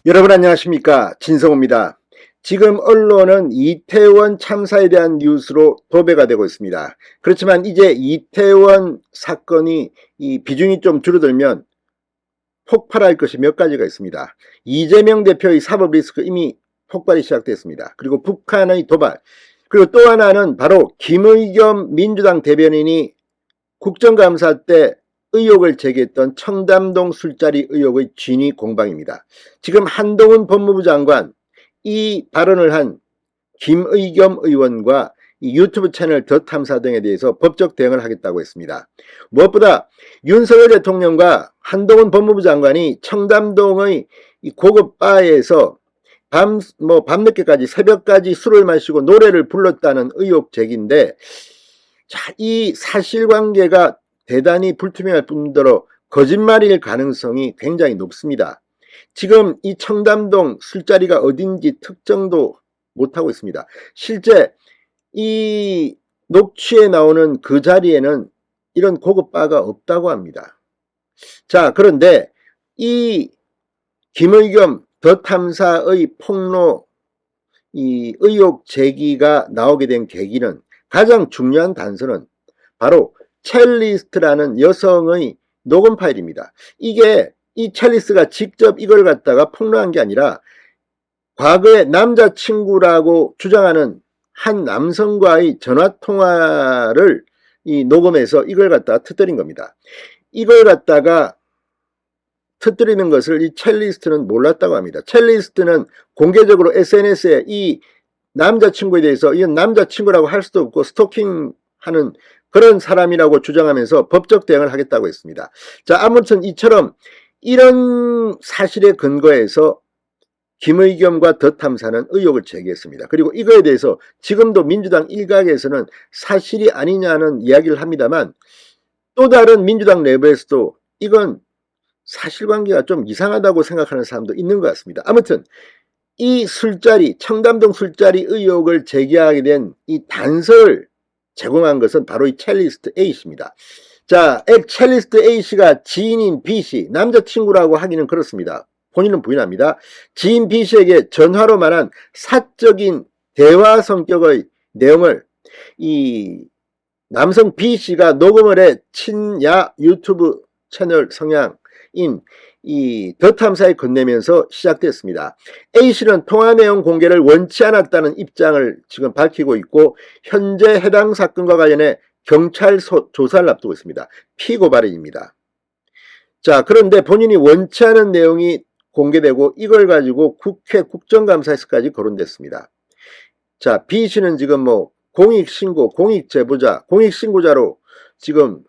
여러분 안녕하십니까, 진성호입니다. 지금 언론은 이태원 참사에 대한 뉴스로 도배가 되고 있습니다. 그렇지만 이제 이태원 사건이 비중이 좀 줄어들면 폭발할 것이 몇 가지가 있습니다. 이재명 대표의 사법 리스크 이미 폭발이 시작됐습니다. 그리고 북한의 도발, 그리고 또 하나는 바로 김의겸 민주당 대변인이 국정감사 때 의혹을 제기했던 청담동 술자리 의혹의 진위 공방입니다. 지금 한동훈 법무부 장관 이 발언을 한 김의겸 의원과 이 유튜브 채널 더 탐사 등에 대해서 법적 대응을 하겠다고 했습니다. 무엇보다 윤석열 대통령과 한동훈 법무부 장관이 청담동의 이 고급 바에서 밤늦게까지 새벽까지 술을 마시고 노래를 불렀다는 의혹 제기인데, 자, 이 사실관계가 대단히 불투명할 뿐더러 거짓말일 가능성이 굉장히 높습니다. 지금 이 청담동 술자리가 어딘지 특정도 못하고 있습니다. 실제 이 녹취에 나오는 그 자리에는 이런 고급 바가 없다고 합니다. 자, 그런데 이 김의겸 더 탐사의 폭로 이 의혹 제기가 나오게 된 계기는, 가장 중요한 단서는 바로 첼리스트라는 여성의 녹음 파일입니다. 이게 이 첼리스트가 직접 이걸 갖다가 폭로한 게 아니라 과거에 남자친구라고 주장하는 한 남성과의 전화통화를 이 녹음해서 이걸 갖다가 터뜨린 겁니다. 이걸 갖다가 터뜨리는 것을 이 첼리스트는 몰랐다고 합니다. 첼리스트는 공개적으로 SNS에 이 남자친구에 대해서 이건 남자친구라고 할 수도 없고 스토킹하는 그런 사람이라고 주장하면서 법적 대응을 하겠다고 했습니다. 자, 아무튼 이처럼 이런 사실에 근거해서 김의겸과 더 탐사는 의혹을 제기했습니다. 그리고 이거에 대해서 지금도 민주당 일각에서는 사실이 아니냐는 이야기를 합니다만, 또 다른 민주당 내부에서도 이건 사실관계가 좀 이상하다고 생각하는 사람도 있는 것 같습니다. 아무튼 이 술자리, 청담동 술자리 의혹을 제기하게 된 이 단서를 제공한 것은 바로 이 첼리스트 A씨입니다. 자, 첼리스트 A씨가 지인인 B씨, 남자친구라고 하기는 그렇습니다. 본인은 부인합니다. 지인 B씨에게 전화로 말한 사적인 대화 성격의 내용을 이 남성 B씨가 녹음을 해 친야 유튜브 채널 성향인 이 더 탐사에 건네면서 시작됐습니다. A씨는 통화 내용 공개를 원치 않았다는 입장을 지금 밝히고 있고, 현재 해당 사건과 관련해 경찰 조사를 앞두고 있습니다. 피고 발언입니다. 자, 그런데 본인이 원치 않은 내용이 공개되고 이걸 가지고 국회 국정감사에서까지 거론됐습니다. 자, B씨는 지금 공익신고, 공익제보자, 공익신고자로 지금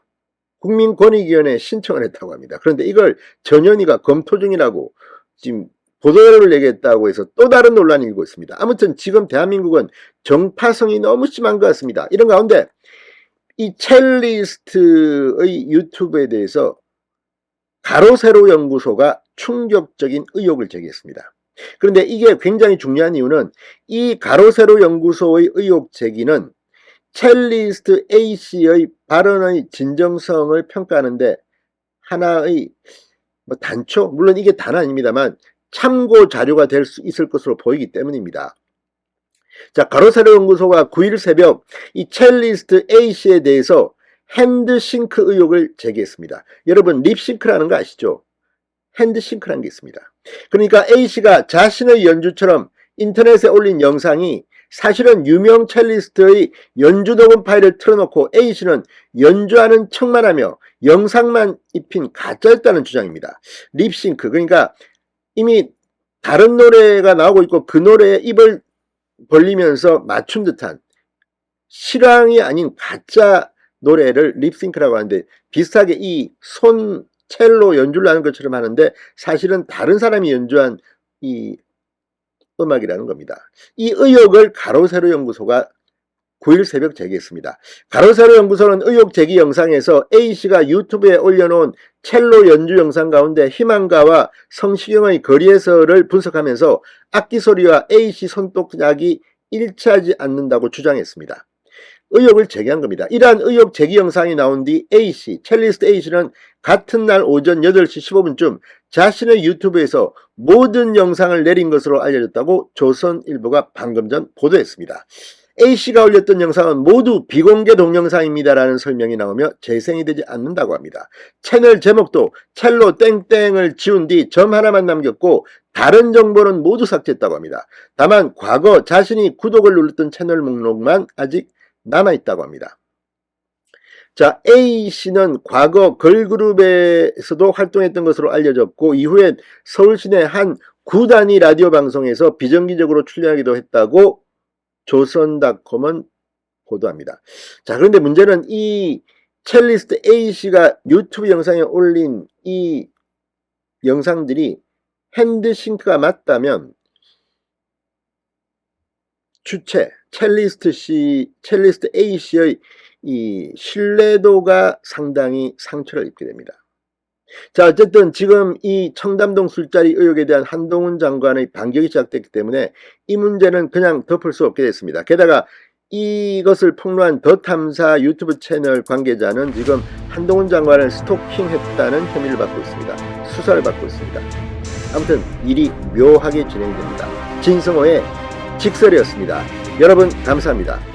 국민권익위원회에 신청을 했다고 합니다. 그런데 이걸 전현희가 검토 중이라고 지금 보도자료를 내겠다고 해서 또 다른 논란이 일고 있습니다. 아무튼 지금 대한민국은 정파성이 너무 심한 것 같습니다. 이런 가운데 이 첼리스트의 유튜브에 대해서 가로세로 연구소가 충격적인 의혹을 제기했습니다. 그런데 이게 굉장히 중요한 이유는 이 가로세로 연구소의 의혹 제기는 첼리스트 A씨의 발언의 진정성을 평가하는데 하나의 단초, 물론 이게 단 아닙니다만 참고 자료가 될 수 있을 것으로 보이기 때문입니다. 자, 가로세로 연구소가 9일 새벽 이 첼리스트 A씨에 대해서 핸드싱크 의혹을 제기했습니다. 여러분, 립싱크라는 거 아시죠? 핸드싱크라는 게 있습니다. 그러니까 A씨가 자신의 연주처럼 인터넷에 올린 영상이 사실은 유명 첼리스트의 연주 녹음 파일을 틀어놓고 A씨는 연주하는 척만 하며 영상만 입힌 가짜였다는 주장입니다. 립싱크, 그러니까 이미 다른 노래가 나오고 있고 그 노래에 입을 벌리면서 맞춘 듯한 실황이 아닌 가짜 노래를 립싱크라고 하는데, 비슷하게 이 첼로 연주를 하는 것처럼 하는데 사실은 다른 사람이 연주한 이 음악이라는 겁니다. 이 의혹을 가로세로 연구소가 9일 새벽 제기했습니다. 가로세로 연구소는 의혹 제기 영상에서 A씨가 유튜브에 올려놓은 첼로 연주 영상 가운데 희망가와 성시경의 거리에서를 분석하면서 악기 소리와 A씨 손톱약이 일치하지 않는다고 주장했습니다. 의혹을 제기한 겁니다. 이러한 의혹 제기 영상이 나온 뒤 A씨, 첼리스트 A씨는 같은 날 오전 8시 15분쯤 자신의 유튜브에서 모든 영상을 내린 것으로 알려졌다고 조선일보가 방금 전 보도했습니다. A씨가 올렸던 영상은 모두 비공개 동영상입니다라는 설명이 나오며 재생이 되지 않는다고 합니다. 채널 제목도 첼로 땡땡을 지운 뒤 점 하나만 남겼고 다른 정보는 모두 삭제했다고 합니다. 다만 과거 자신이 구독을 눌렀던 채널 목록만 아직 남아있다고 합니다. 자, A씨는 과거 걸그룹에서도 활동했던 것으로 알려졌고 이후엔 서울시내 한 구단위 라디오 방송에서 비정기적으로 출연하기도 했다고 조선닷컴은 보도합니다. 자, 그런데 문제는 이 첼리스트 A씨가 유튜브 영상에 올린 이 영상들이 핸드싱크가 맞다면 주체 첼리스트 A씨의 이 신뢰도가 상당히 상처를 입게 됩니다. 자, 어쨌든 지금 이 청담동 술자리 의혹에 대한 한동훈 장관의 반격이 시작됐기 때문에 이 문제는 그냥 덮을 수 없게 됐습니다. 게다가 이것을 폭로한 더 탐사 유튜브 채널 관계자는 지금 한동훈 장관을 스토킹했다는 혐의를 받고 있습니다. 수사를 받고 있습니다. 아무튼 일이 묘하게 진행됩니다. 진성호의 직설이었습니다. 여러분 감사합니다.